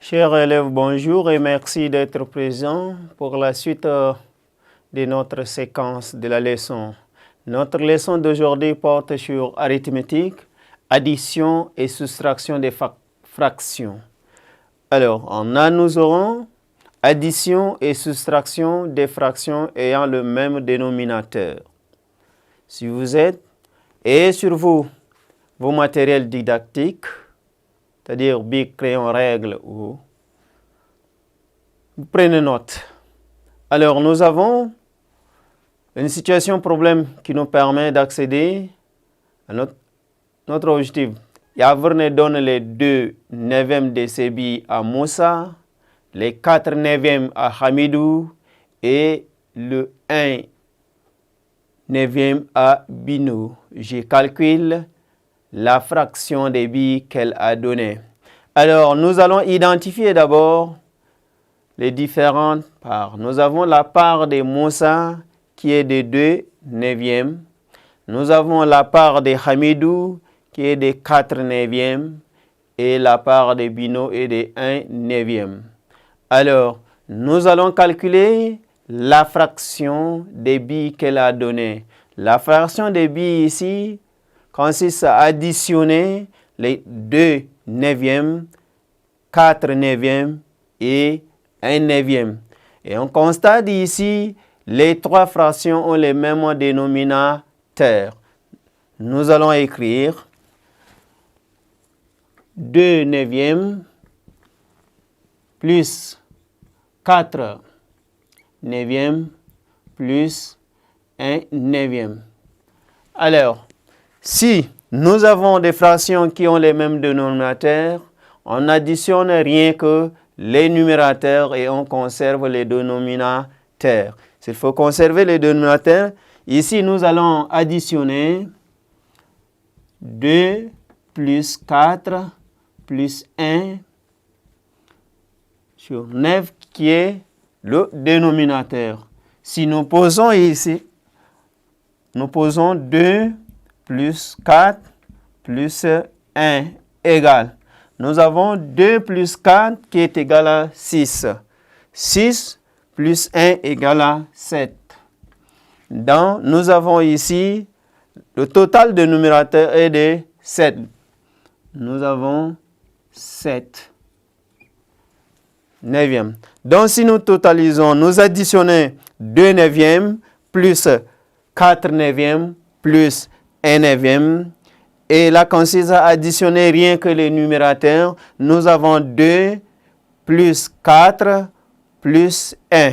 Chers élèves, bonjour et merci d'être présents pour la suite de notre séquence de la leçon. Notre leçon d'aujourd'hui porte sur arithmétique, addition et soustraction des fractions. Alors, en A, nous aurons addition et soustraction des fractions ayant le même dénominateur. Si vous êtes, et sur vos matériels didactiques, c'est-à-dire bic, crayon, règle, ou vous prenez note. Alors, nous avons une situation problème qui nous permet d'accéder à notre objectif. Yavrne donne les 2 neuvièmes de Sébi à Moussa, les 4 neuvièmes à Hamidou et le 1 neuvième à Binou. Je calcule la fraction des billes qu'elle a donnée. Alors, nous allons identifier d'abord les différentes parts. Nous avons la part de Moussa qui est de 2 neuvièmes. Nous avons la part de Hamidou qui est de 4 neuvièmes. Et la part de Bino est de 1 neuvième. Alors, nous allons calculer la fraction des billes qu'elle a donnée. La fraction des billes ici consiste à additionner les 2 neuvièmes, 4 neuvièmes et 1 neuvième. Et on constate ici, les 3 fractions ont les mêmes dénominateurs. Nous allons écrire 2 neuvièmes plus 4 neuvièmes plus 1 neuvième. Alors, si nous avons des fractions qui ont les mêmes dénominateurs, on additionne rien que les numérateurs et on conserve les dénominateurs. S'il faut conserver les dénominateurs, ici nous allons additionner 2 plus 4 plus 1 sur 9 qui est le dénominateur. Si nous posons ici, nous posons 2 plus 4 plus 1 égale. Nous avons 2 plus 4 qui est égal à 6. 6 plus 1 égale à 7. Donc, nous avons ici le total de numérateur est de 7. Nous avons 7 neuvièmes. Donc, si nous totalisons, nous additionnons 2 neuvièmes plus 4 neuvièmes plus 1 neuvième. Et là, consiste à additionner rien que les numérateurs. Nous avons 2 plus 4 plus 1.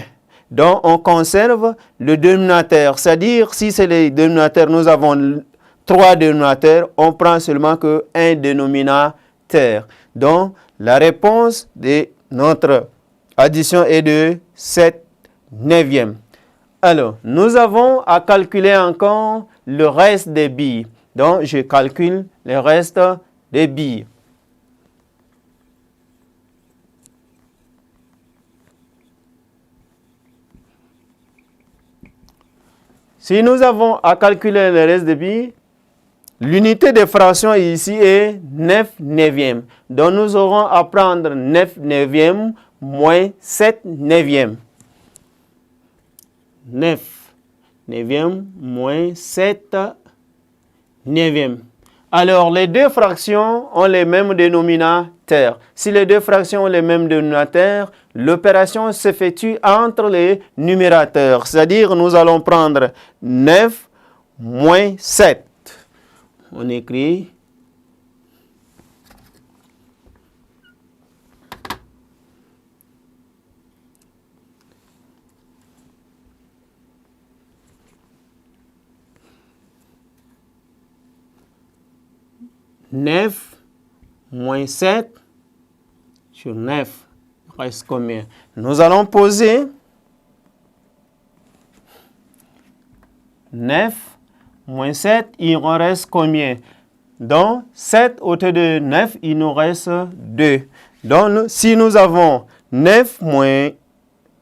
Donc, on conserve le dénominateur. C'est-à-dire, si c'est les dénominateurs, nous avons 3 dénominateurs, on prend seulement que 1 dénominateur. Donc, la réponse de notre addition est de 7 neuvièmes. Alors, nous avons à calculer encore le reste des billes. Donc, je calcule le reste des billes. Si nous avons à calculer le reste des billes, l'unité de fraction ici est 9 neuvièmes. Donc, nous aurons à prendre 9 neuvièmes moins 7 neuvièmes. 9 neuvièmes moins 7 neuvième. Alors, les 2 fractions ont les mêmes dénominateurs. Si les 2 fractions ont les mêmes dénominateurs, l'opération s'effectue entre les numérateurs. C'est-à-dire, nous allons prendre 9 moins 7. On écrit 9 moins 7 sur 9 reste combien? Nous allons poser 9 moins 7, il en reste combien? Donc, 7 ôté de 9, il nous reste 2. Donc, si nous avons 9 moins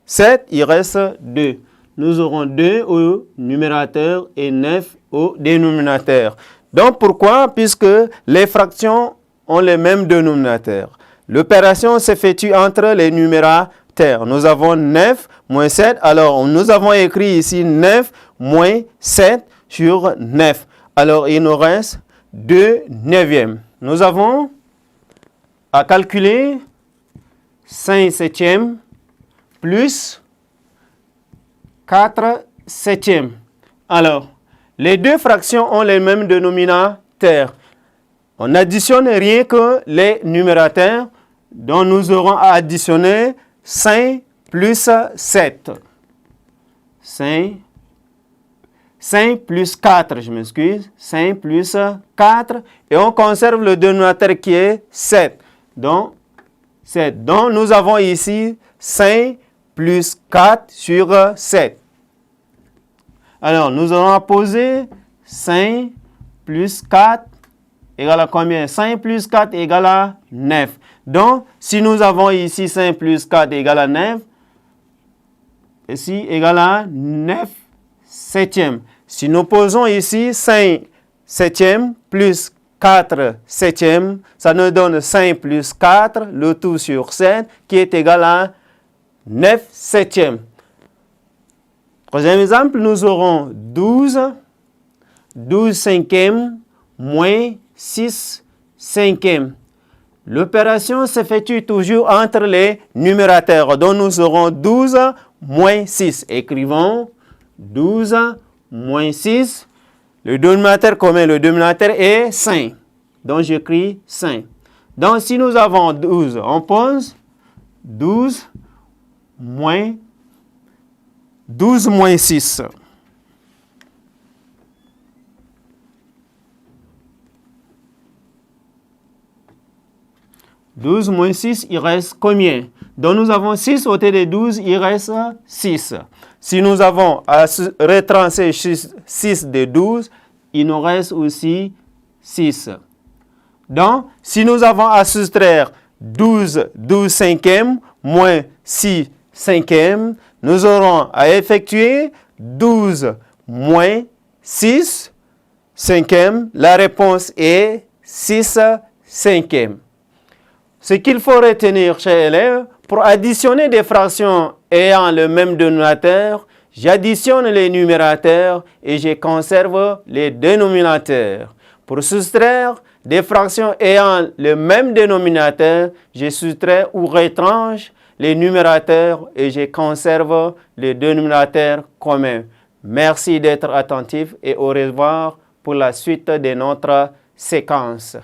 7, il reste 2. Nous aurons 2 au numérateur et 9 au dénominateur. Donc, pourquoi? Puisque les fractions ont les mêmes dénominateurs. L'opération s'effectue entre les numérateurs. Nous avons 9 moins 7. Alors, nous avons écrit ici 9 moins 7 sur 9. Alors, il nous reste 2 neuvièmes. Nous avons à calculer 5 septièmes plus 4 septièmes. Alors, les deux fractions ont les mêmes dénominateurs. On n'additionne rien que les numérateurs, dont nous aurons à additionner 5 plus 7. 5 plus 4, je m'excuse. 5 plus 4. Et on conserve le dénominateur qui est 7. Donc, nous avons ici 5 plus 4 sur 7. Alors, nous allons poser 5 plus 4 égale à combien? 5 plus 4 égale à 9. Donc, si nous avons ici 5 plus 4 égale à 9, ici égale à 9 septièmes. Si nous posons ici 5 septièmes plus 4 septièmes, ça nous donne 5 plus 4, le tout sur 7, qui est égal à 9 septièmes. Troisième exemple, nous aurons 12 cinquièmes moins 6 cinquièmes. L'opération s'effectue toujours entre les numérateurs. Donc nous aurons 12 moins 6. Écrivons 12 moins 6. Le dénominateur commun, le dénominateur est 5. Donc j'écris 5. Donc si nous avons 12, on pose 12 moins 6. 12 moins 6, il reste combien? Donc nous avons 6 au côté de 12, il reste 6. Si nous avons à retrancher 6 de 12, il nous reste aussi 6. Donc, si nous avons à soustraire 12 cinquièmes moins 6 cinquièmes, nous aurons à effectuer 12 moins 6 cinquièmes. La réponse est 6 cinquièmes. Ce qu'il faut retenir, chers élèves, pour additionner des fractions ayant le même dénominateur, j'additionne les numérateurs et je conserve les dénominateurs. Pour soustraire des fractions ayant le même dénominateur, je soustrais ou retranche les numérateurs et je conserve les dénominateurs communs. Merci d'être attentif et au revoir pour la suite de notre séquence.